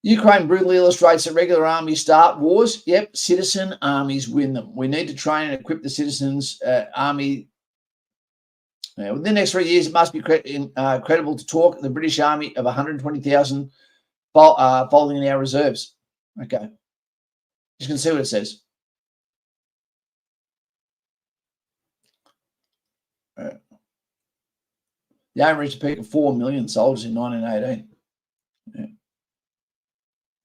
Ukraine brutally illustrates that regular armies start wars. Yep, citizen armies win them. We need to train and equip the citizens' army. Within the next 3 years, it must be credible to talk the British Army of 120,000 folding in our reserves. Okay. Just going to see what it says. The Army reached a peak of 4 million soldiers in 1918. Yeah.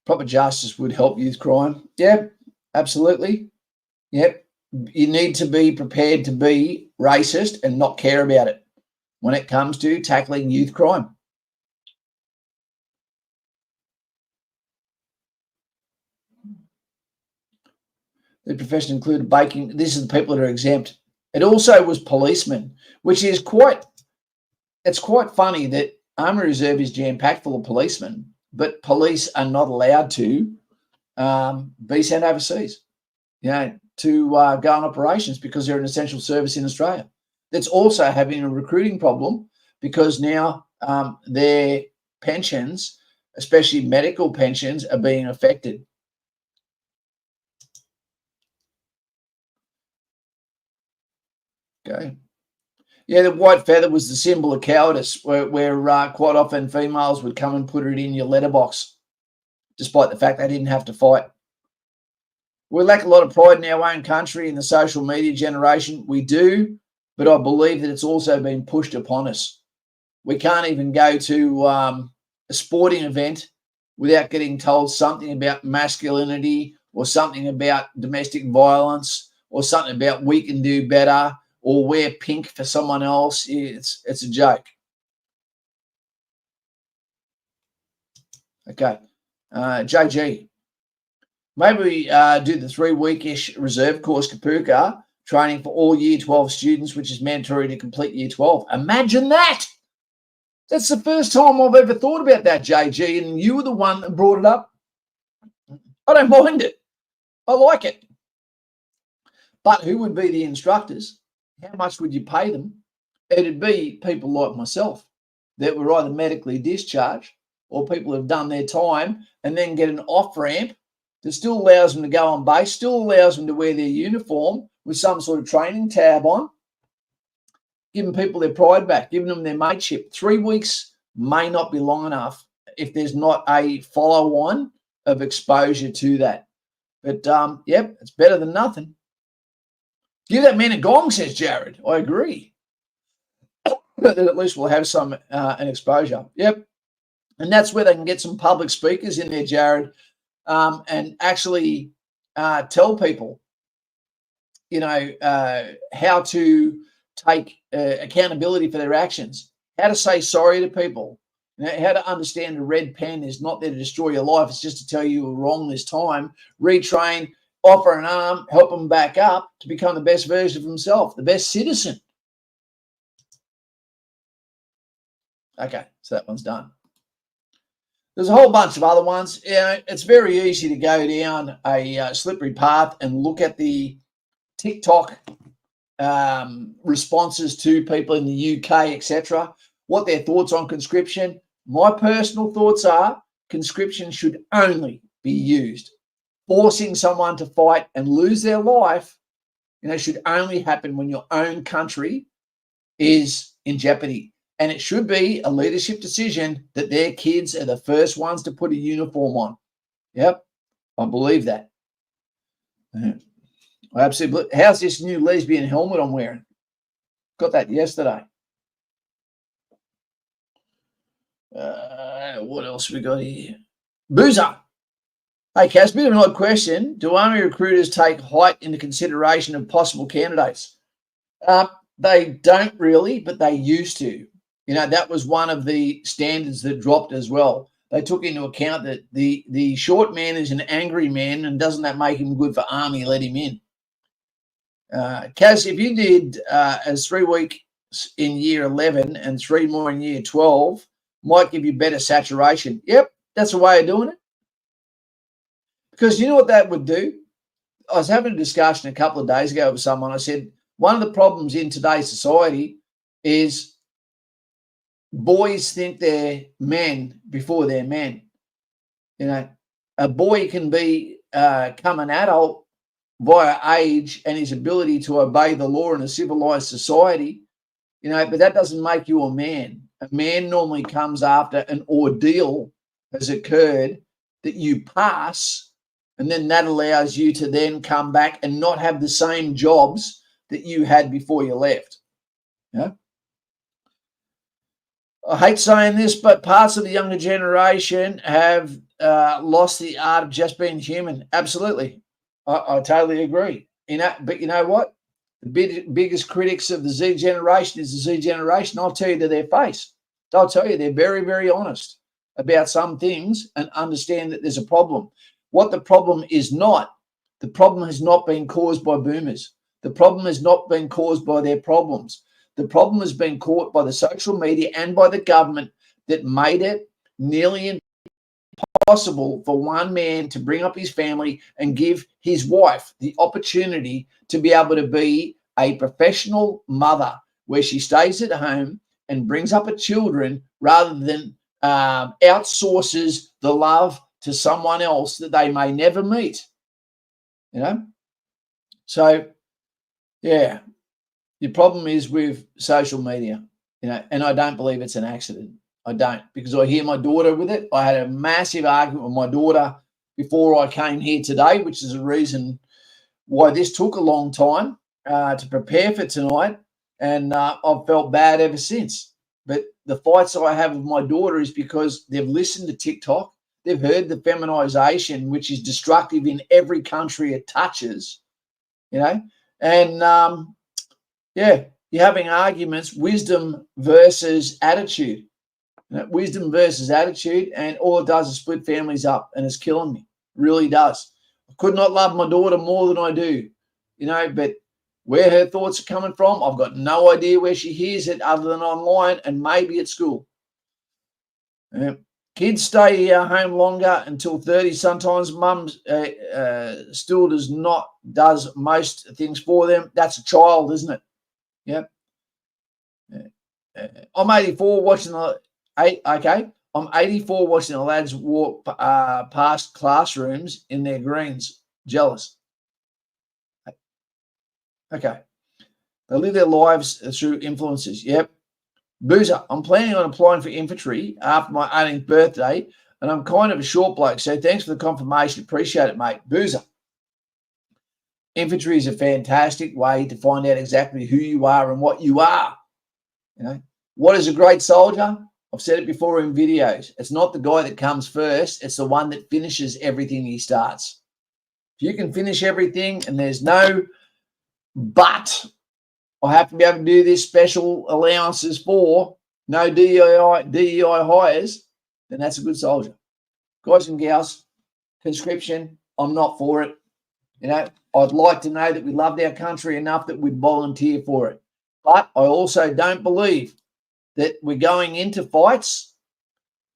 Proper justice would help youth crime. Yep, absolutely. Yep. You need to be prepared to be racist and not care about it when it comes to tackling youth crime. The profession included baking. This is the people that are exempt. It also was policemen, which is quite funny that Army Reserve is jam-packed full of policemen, but police are not allowed to be sent overseas, to go on operations because they're an essential service in Australia. That's also having a recruiting problem because now their pensions, especially medical pensions, are being affected. Okay. Yeah, the white feather was the symbol of cowardice, where quite often females would come and put it in your letterbox, despite the fact they didn't have to fight. We lack a lot of pride in our own country in the social media generation. We do, but I believe that it's also been pushed upon us. We can't even go to a sporting event without getting told something about masculinity or something about domestic violence or something about we can do better or wear pink for someone else. It's a joke. Okay. JG. Maybe we do the 3-weekish reserve course Kapuka training for all Year 12 students, which is mandatory to complete Year 12. Imagine that. That's the first time I've ever thought about that, JG, and you were the one that brought it up. I don't mind it. I like it. But who would be the instructors? How much would you pay them? It'd be people like myself that were either medically discharged or people who've done their time and then get an off-ramp that still allows them to go on base, still allows them to wear their uniform with some sort of training tab on, giving people their pride back, giving them their mateship. 3 weeks may not be long enough if there's not a follow-on of exposure to that. But, yep, it's better than nothing. Give that man a gong, says Jared. I agree. But at least we'll have some an exposure. Yep. And that's where they can get some public speakers in there, Jared, and actually tell people, how to take accountability for their actions, how to say sorry to people, how to understand a red pen is not there to destroy your life. It's just to tell you were wrong this time, retrain, offer an arm, help them back up to become the best version of himself, the best citizen. Okay, so that one's done. There's a whole bunch of other ones. It's very easy to go down a slippery path and look at the TikTok responses to people in the UK, etc., what their thoughts on conscription. My personal thoughts are conscription should only be used. Forcing someone to fight and lose their life, should only happen when your own country is in jeopardy. And it should be a leadership decision that their kids are the first ones to put a uniform on. Yep, I believe that. I absolutely. How's this new lesbian helmet I'm wearing? Got that yesterday. What else we got here? Boozer. Hey, Cass, bit of an odd question. Do army recruiters take height into consideration of possible candidates? They don't really, but they used to. That was one of the standards that dropped as well. They took into account that the short man is an angry man, and doesn't that make him good for army? Let him in. Kaz, if you did as 3 weeks in year 11 and 3 more in year 12, might give you better saturation. Yep, that's a way of doing it. Because you know what that would do? I was having a discussion a couple of days ago with someone. I said, one of the problems in today's society is boys think they're men before they're men. A boy can become an adult via age and his ability to obey the law in a civilized society, but that doesn't make you a man. A man normally comes after an ordeal has occurred that you pass, and then that allows you to then come back and not have the same jobs that you had before you left. I hate saying this, but parts of the younger generation have lost the art of just being human. Absolutely. I totally agree. But you know what? The biggest critics of the Z generation is the Z generation. I'll tell you to their face. They'll tell you they're very, very honest about some things and understand that there's a problem. What the problem is not, the problem has not been caused by boomers. The problem has not been caused by their problems. The problem has been caused by the social media and by the government that made it nearly impossible for one man to bring up his family and give his wife the opportunity to be able to be a professional mother where she stays at home and brings up her children rather than outsources the love to someone else that they may never meet. So, yeah, the problem is with social media, and I don't believe it's an accident. I don't, because I hear my daughter with it. I had a massive argument with my daughter before I came here today, which is a reason why this took a long time to prepare for tonight, and I've felt bad ever since. But the fights I have with my daughter is because they've listened to TikTok, they've heard the feminization, which is destructive in every country it touches, and yeah, you're having arguments, wisdom versus attitude. Wisdom versus attitude, and all it does is split families up, and it's killing me. It really does. I could not love my daughter more than I do, but where her thoughts are coming from, I've got no idea where she hears it other than online and maybe at school. Kids stay home longer until 30. Sometimes mum still does most things for them. That's a child, isn't it? Yep. I'm 84 watching I'm 84 watching the lads walk past classrooms in their greens. Jealous. Okay. They live their lives through influences. Yep. Boozer, I'm planning on applying for infantry after my 18th birthday, and I'm kind of a short bloke, so thanks for the confirmation. Appreciate it, mate. Boozer. Infantry is a fantastic way to find out exactly who you are and what you are. What is a great soldier? I've said it before in videos. It's not the guy that comes first. It's the one that finishes everything he starts. If you can finish everything and there's no but, I have to be able to do this special allowances for, no DEI hires, then that's a good soldier. Guys and gals, conscription, I'm not for it. You know, I'd like to know that we loved our country enough that we'd volunteer for it. But I also don't believe that we're going into fights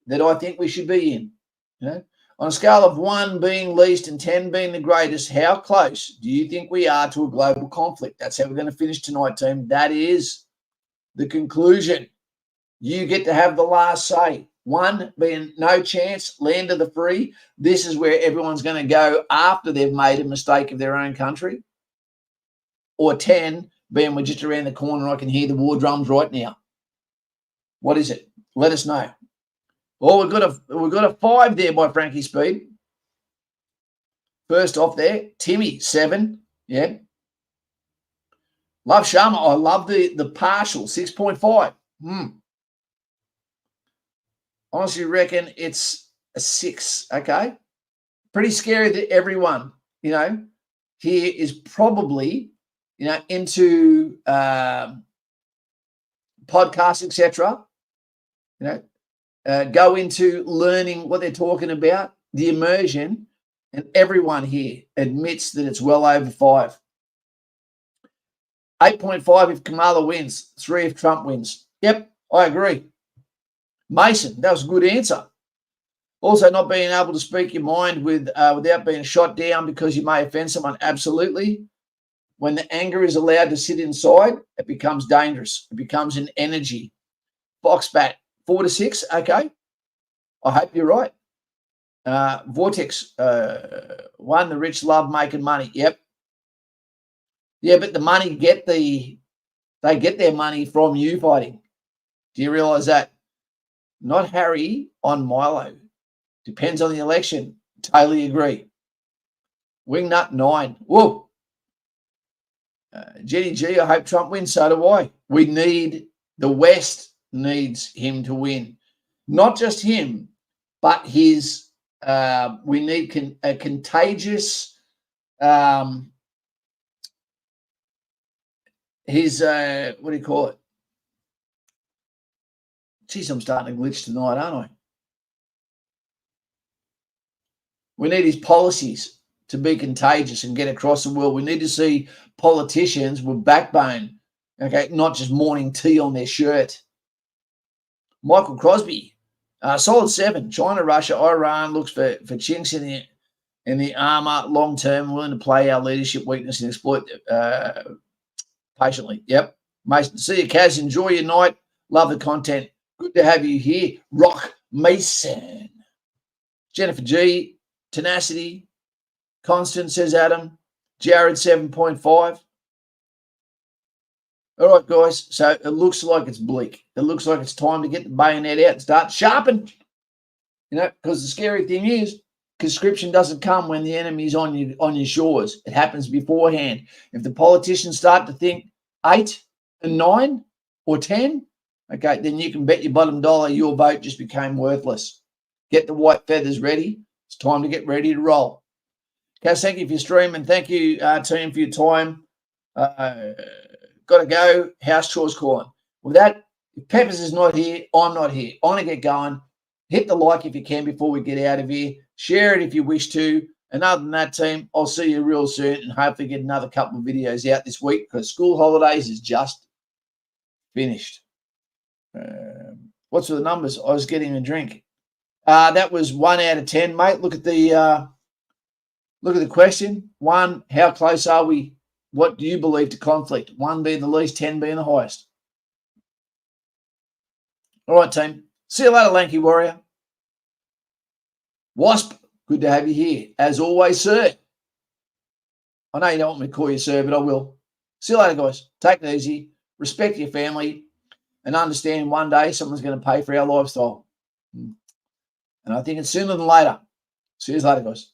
that I think we should be in. You know, on a scale of 1 being least and 10 being the greatest, how close do you think we are to a global conflict? That's how we're going to finish tonight, team. That is the conclusion. You get to have the last say. 1 being no chance, land of the free. This is where everyone's going to go after they've made a mistake of their own country. Or 10 being we're just around the corner. I can hear the war drums right now. What is it? Let us know. Well, we've got a 5 there by Frankie Speed. First off there, Timmy 7. Yeah. Love Sharma. I love the partial 6.5. Honestly reckon it's a 6. Okay. Pretty scary that everyone, you know, here is probably, you know, into podcasts, etc. You know, go into learning what they're talking about, the immersion, and everyone here admits that it's well over 5. 8.5 if Kamala wins, 3 if Trump wins. Yep, I agree. Mason, that was a good answer. Also, not being able to speak your mind without being shot down because you may offend someone. Absolutely. When the anger is allowed to sit inside, it becomes dangerous. It becomes an energy. Foxbat, 4 to 6. Okay. I hope you're right. Vortex, 1, the rich love making money. Yep. Yeah, but the money they get their money from you fighting. Do you realize that? Not Harry on Milo. Depends on the election. Totally agree. Wingnut 9. Whoa. Jenny G, I hope Trump wins. So do I. The West needs him to win. Not just him, but his, we need a contagious, his, what do you call it? Geez, I'm starting to glitch tonight, aren't I? We need his policies to be contagious and get across the world. We need to see politicians with backbone, okay, not just morning tea on their shirt. Michael Crosby, solid 7. China, Russia, Iran looks for chinks in the armor long term, willing to play our leadership weakness and exploit patiently. Yep. Mason, see you, Kaz. Enjoy your night. Love the content. Good to have you here. Rock Mason. Jennifer G. Tenacity. Constant, says Adam. Jared, 7.5. All right, guys. So it looks like it's bleak. It looks like it's time to get the bayonet out and start sharpen. You know, because the scary thing is, conscription doesn't come when the enemy's on your shores. It happens beforehand. If the politicians start to think 8 and 9 or 10, okay, then you can bet your bottom dollar your vote just became worthless. Get the white feathers ready. It's time to get ready to roll. Cass, thank you for your stream, and thank you, team, for your time. Got to go. House chores calling. With that, if Peppers is not here, I'm not here. I want to get going. Hit the like if you can before we get out of here. Share it if you wish to. And other than that, team, I'll see you real soon and hopefully get another couple of videos out this week because school holidays is just finished. What's with the numbers? I was getting a drink. That was 1 out of 10, mate. Look at the question. 1, how close are we? What do you believe to conflict? 1 being the least, 10 being the highest. All right, team. See you later, Lanky Warrior. Wasp, good to have you here. As always, sir. I know you don't want me to call you sir, but I will. See you later, guys. Take it easy. Respect your family and understand one day someone's going to pay for our lifestyle. And I think it's sooner than later. See you later, guys.